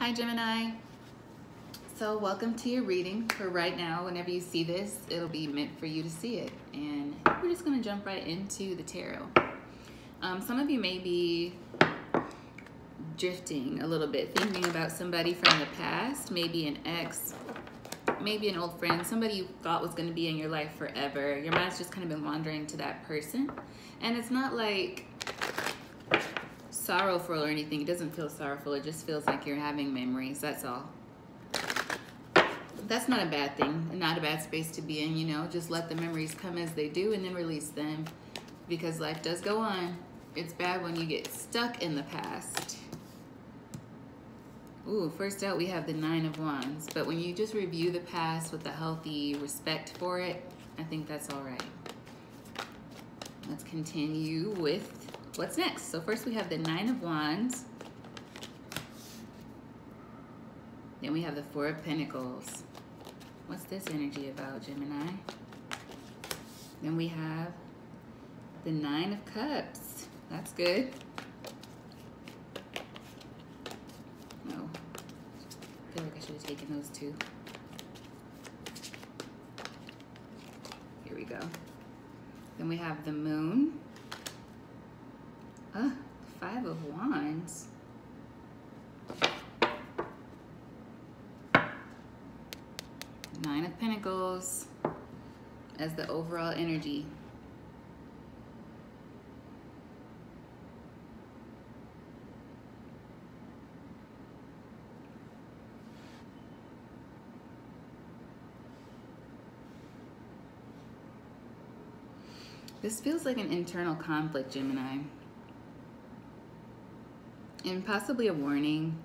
Hi Gemini. So welcome to your reading for right now. Whenever you see this, it'll be meant for you to see it. And we're just gonna jump right into the tarot. Some of you may be drifting a little bit, thinking about somebody from the past, maybe an ex, maybe an old friend, somebody you thought was gonna be in your life forever. Your mind's just kind of been wandering to that person. And it's not like sorrowful or anything. It doesn't feel sorrowful. It just feels like you're having memories. That's all. That's not a bad thing. Not a bad space to be in, you know. Just let the memories come as they do and then release them, because life does go on. It's bad when you get stuck in the past. Ooh, first out we have the 9 of Wands. But when you just review the past with a healthy respect for it, I think that's all right. Let's continue with what's next. So first we have the 9 of Wands. Then we have the 4 of Pentacles. What's this energy about, Gemini? Then we have the 9 of Cups. That's good. No. I feel like I should have taken those two. Here we go. Then we have the Moon. 5 of Wands. Nine of Pentacles as the overall energy. This feels like an internal conflict, Gemini. And possibly a warning.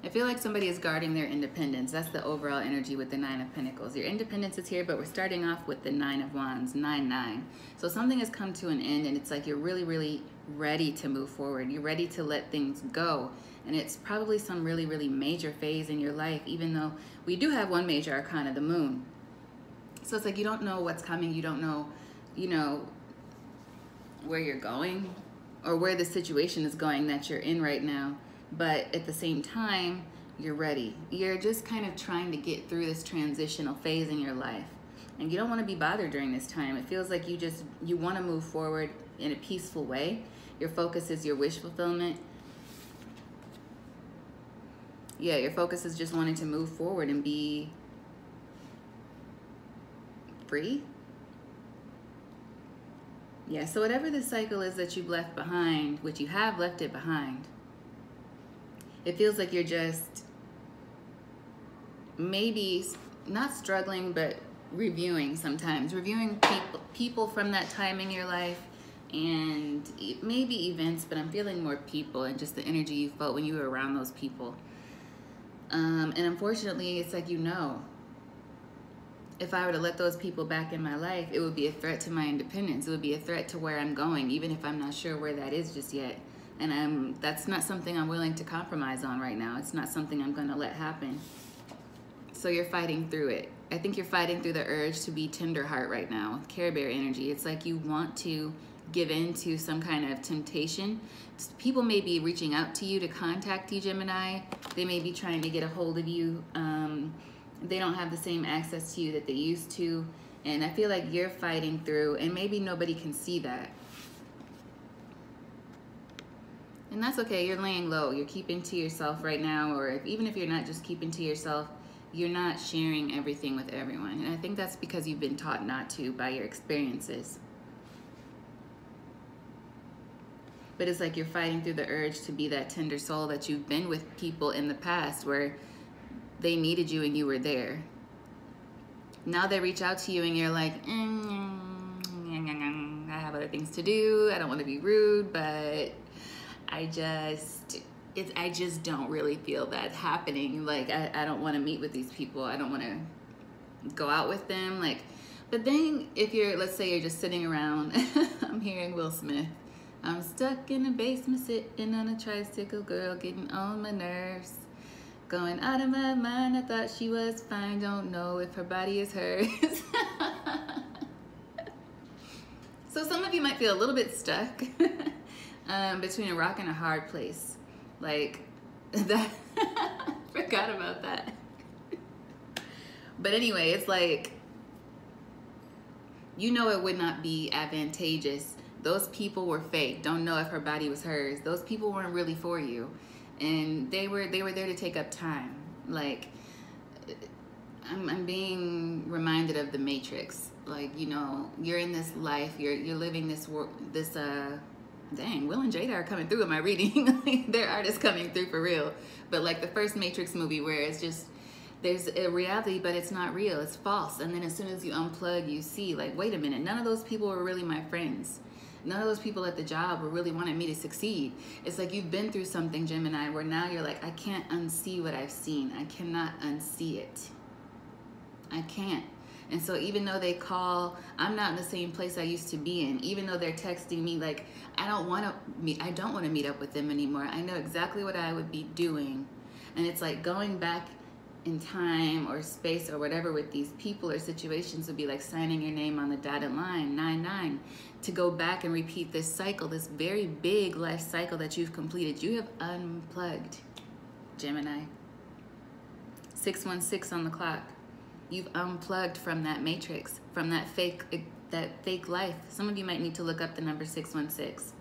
I feel like somebody is guarding their independence. That's the overall energy with the 9 of Pentacles. Your independence is here, but we're starting off with the 9 of Wands, 9-9. So something has come to an end, and it's like you're really, really ready to move forward. You're ready to let things go. And it's probably some really, really major phase in your life, even though we do have one major arcana, the Moon. So it's like you don't know what's coming. You don't know, you know, where you're going or where the situation is going that you're in right now. But at the same time, you're ready. You're just kind of trying to get through this transitional phase in your life. And you don't want to be bothered during this time. It feels like you want to move forward in a peaceful way. Your focus is your wish fulfillment. Yeah, your focus is just wanting to move forward and be free. Yeah, so whatever the cycle is that you've left behind, which you have left it behind, it feels like you're just maybe not struggling, but reviewing sometimes. Reviewing people from that time in your life, and maybe events, but I'm feeling more people and just the energy you felt when you were around those people. And unfortunately, it's like, you know, if I were to let those people back in my life, it would be a threat to my independence. It would be a threat to where I'm going, even if I'm not sure where that is just yet. And that's not something I'm willing to compromise on right now. It's not something I'm going to let happen. So you're fighting through it. I think you're fighting through the urge to be tender heart right now. Care Bear energy. It's like you want to give in to some kind of temptation. People may be reaching out to you to contact you, Gemini. They may be trying to get a hold of you. They don't have the same access to you that they used to. And I feel like you're fighting through, and maybe nobody can see that. And that's okay. You're laying low. You're keeping to yourself right now, or even if you're not just keeping to yourself, you're not sharing everything with everyone. And I think that's because you've been taught not to by your experiences. But it's like you're fighting through the urge to be that tender soul that you've been with people in the past where they needed you and you were there. Now they reach out to you and you're like, I have other things to do. I don't want to be rude, but I just don't really feel that happening. Like, I don't want to meet with these people. I don't want to go out with them. Like, but then if you're, let's say you're just sitting around, I'm hearing Will Smith. I'm stuck in the basement sitting on a tricycle, girl, getting on my nerves. Going out of my mind, I thought she was fine. Don't know if her body is hers. So some of you might feel a little bit stuck between a rock and a hard place. Like that forgot about that. But anyway, it's like, you know, it would not be advantageous. Those people were fake. Don't know if her body was hers. Those people weren't really for you. And they were there to take up time. Like, I'm being reminded of the Matrix. Like, you know, you're in this life, you're living this world, dang, Will and Jada are coming through in my reading. They're artists coming through for real. But like the first Matrix movie where it's just, there's a reality, but it's not real, it's false. And then as soon as you unplug, you see, like, wait a minute, none of those people were really my friends. None of those people at the job were really wanting me to succeed. It's like you've been through something, Gemini, where now you're like, I can't unsee what I've seen. I cannot unsee it. I can't. And so even though they call, I'm not in the same place I used to be in. Even though they're texting me like, I don't want to meet up with them anymore. I know exactly what I would be doing. And it's like going back in time or space or whatever with these people or situations would be like signing your name on the dotted line, 99, to go back and repeat this cycle, this very big life cycle that you've completed. You have unplugged, Gemini. 616 on the clock. You've unplugged from that matrix, from that fake life. Some of you might need to look up the number 616.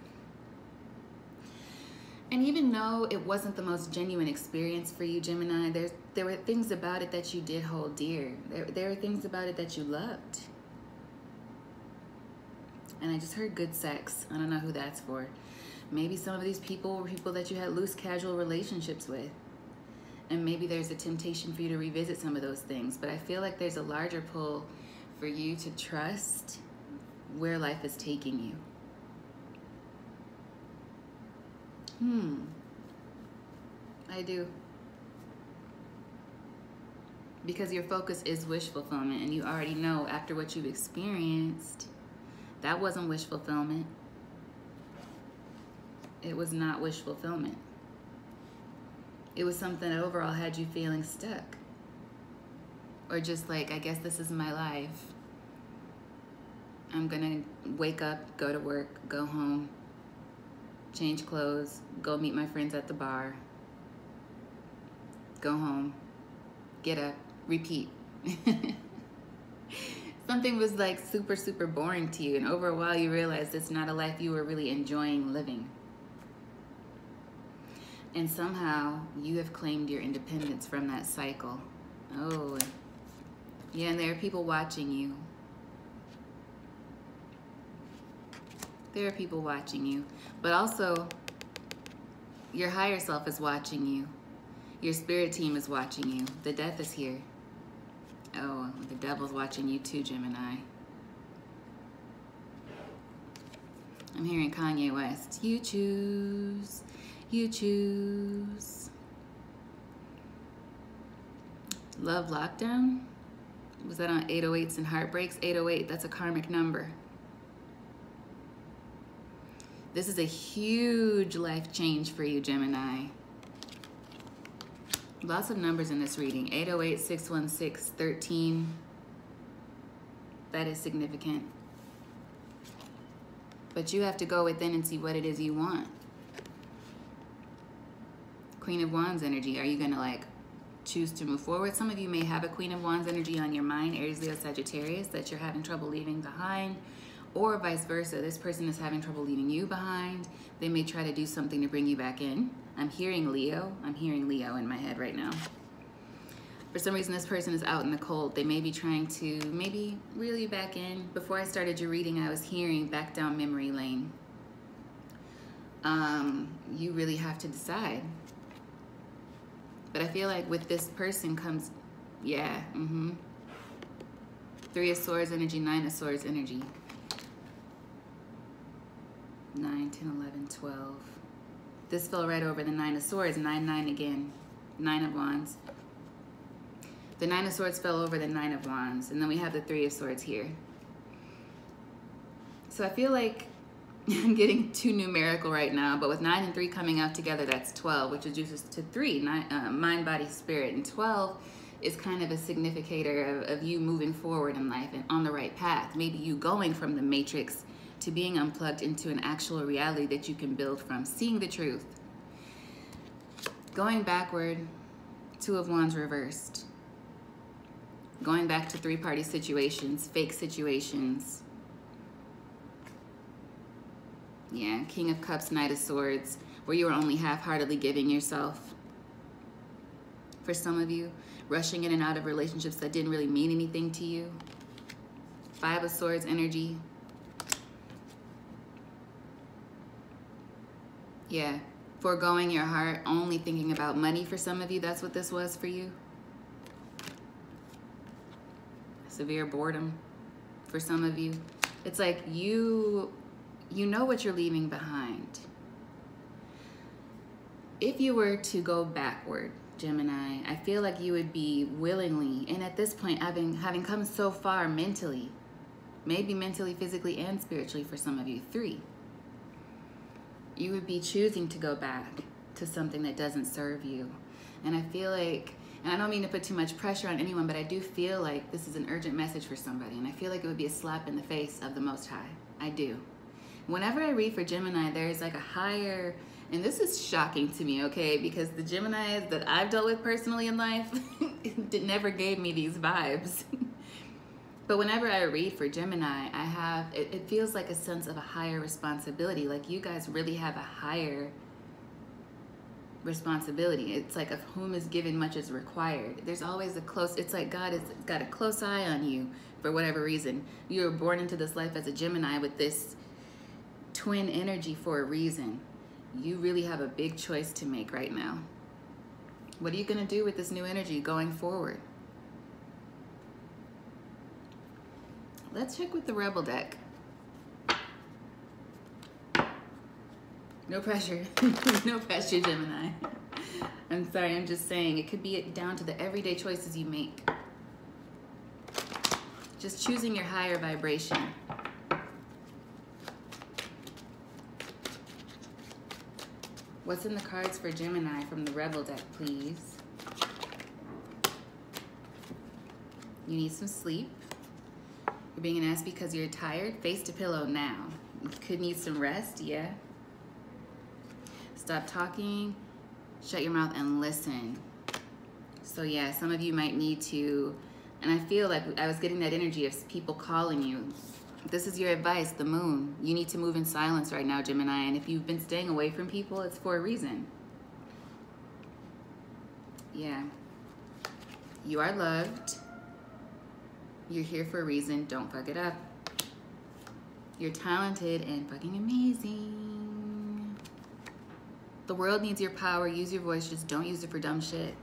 And even though it wasn't the most genuine experience for you, Gemini, there were things about it that you did hold dear. There were things about it that you loved. And I just heard good sex. I don't know who that's for. Maybe some of these people were people that you had loose, casual relationships with. And maybe there's a temptation for you to revisit some of those things. But I feel like there's a larger pull for you to trust where life is taking you. I do. Because your focus is wish fulfillment, and you already know after what you've experienced, that wasn't wish fulfillment. It was not wish fulfillment. It was something that overall had you feeling stuck. Or just like, I guess this is my life. I'm gonna wake up, go to work, go home, change clothes, go meet my friends at the bar, go home, get up, repeat. Something was like super, super boring to you, and over a while you realized it's not a life you were really enjoying living. And somehow you have claimed your independence from that cycle. Oh, yeah, and there are people watching you. There are people watching you, but also your higher self is watching you. Your spirit team is watching you. The death is here. Oh, the devil's watching you too, Gemini. I'm hearing Kanye West. You choose, you choose. Love Lockdown? Was that on 808s and Heartbreaks? 808, that's a karmic number. This is a huge life change for you, Gemini. Lots of numbers in this reading. 808, 616, 13. That is significant. But you have to go within and see what it is you want. Queen of Wands energy. Are you going to like choose to move forward? Some of you may have a Queen of Wands energy on your mind, Aries, Leo, Sagittarius, that you're having trouble leaving behind. Or vice versa, this person is having trouble leaving you behind. They may try to do something to bring you back in. I'm hearing Leo. I'm hearing Leo in my head right now. For some reason, this person is out in the cold. They may be trying to maybe reel you back in. Before I started your reading, I was hearing back down memory lane. You really have to decide. But I feel like with this person comes, yeah, 3 of Swords energy, 9 of Swords energy. 9, 10, 11, 12. This fell right over the 9 of Swords, 9, 9 again. 9 of Wands. The 9 of Swords fell over the 9 of Wands. And then we have the 3 of Swords here. So I feel like I'm getting too numerical right now, but with 9 and 3 coming out together, that's 12, which reduces to 3, mind, body, spirit. And 12 is kind of a significator of you moving forward in life and on the right path. Maybe you going from the matrix to being unplugged into an actual reality that you can build from, seeing the truth. Going backward Two of Wands reversed. Going back to three-party situations, fake situations. Yeah, King of Cups, Knight of Swords, where you were only half-heartedly giving yourself. For some of you, rushing in and out of relationships that didn't really mean anything to you. Five of Swords energy. Yeah, foregoing your heart, only thinking about money for some of you. That's what this was for you. Severe boredom for some of you. It's like you know what you're leaving behind. If you were to go backward, Gemini, I feel like you would be willingly, and at this point, having come so far mentally, maybe mentally, physically, and spiritually for some of you, three, you would be choosing to go back to something that doesn't serve you. And I feel like, and I don't mean to put too much pressure on anyone, but I do feel like this is an urgent message for somebody, and I feel like it would be a slap in the face of the Most High. I do. Whenever I read for Gemini, there's like a higher, and this is shocking to me, okay, because the Geminis that I've dealt with personally in life it never gave me these vibes. But whenever I read for Gemini, it feels like a sense of a higher responsibility. Like you guys really have a higher responsibility. It's like of whom is given much is required. There's always it's like God has got a close eye on you for whatever reason. You were born into this life as a Gemini with this twin energy for a reason. You really have a big choice to make right now. What are you going to do with this new energy going forward? Let's check with the Rebel deck. No pressure. No pressure, Gemini. I'm sorry, I'm just saying it could be down to the everyday choices you make. Just choosing your higher vibration. What's in the cards for Gemini from the Rebel deck, please? You need some sleep. You're being asked because you're tired. Face to pillow now. You could need some rest, yeah. Stop talking, shut your mouth and listen. So yeah, some of you might need to, and I feel like I was getting that energy of people calling you. This is your advice, the moon. You need to move in silence right now, Gemini, and if you've been staying away from people, it's for a reason. Yeah. You are loved. You're here for a reason. Don't fuck it up. You're talented and fucking amazing. The world needs your power. Use your voice. Just don't use it for dumb shit.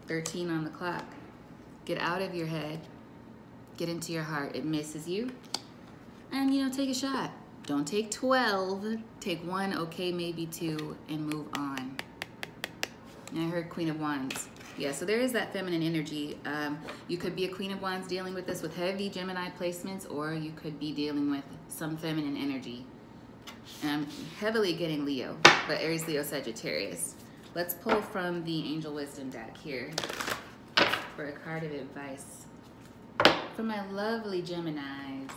13 on the clock. Get out of your head. Get into your heart. It misses you. And, you know, take a shot. Don't take 12. Take 1, okay, maybe 2, and move on. And I heard Queen of Wands. Yeah, so there is that feminine energy. You could be a Queen of Wands dealing with this with heavy Gemini placements, or you could be dealing with some feminine energy. And I'm heavily getting Leo, but Aries, Leo, Sagittarius. Let's pull from the Angel Wisdom deck here for a card of advice for my lovely Geminis.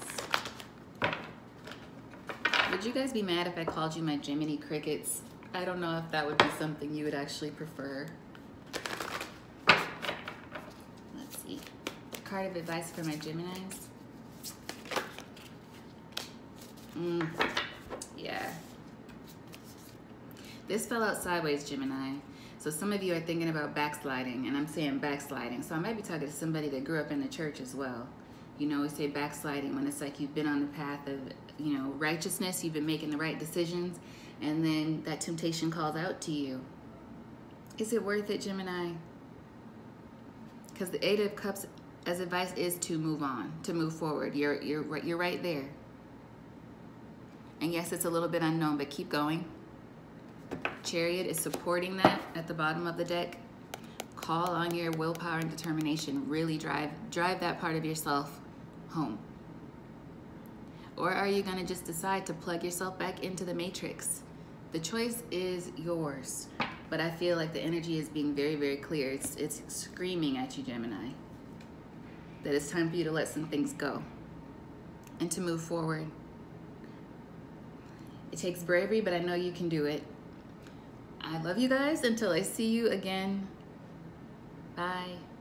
Would you guys be mad if I called you my Gemini crickets? I don't know if that would be something you would actually prefer. Let's see. Card of advice for my Geminis. Yeah. This fell out sideways, Gemini. So some of you are thinking about backsliding, and I'm saying backsliding. So I might be talking to somebody that grew up in the church as well. You know, we say backsliding when it's like you've been on the path of, you know, righteousness, you've been making the right decisions, and then that temptation calls out to you. Is it worth it, Gemini? Because the Eight of Cups as advice is to move on, to move forward. You're right there. And yes, it's a little bit unknown, but keep going. Chariot is supporting that at the bottom of the deck. Call on your willpower and determination. Really drive that part of yourself home. Or are you gonna just decide to plug yourself back into the matrix? The choice is yours, but I feel like the energy is being very, very clear. It's screaming at you, Gemini, that it's time for you to let some things go and to move forward. It takes bravery, but I know you can do it. I love you guys until I see you again. Bye. Bye.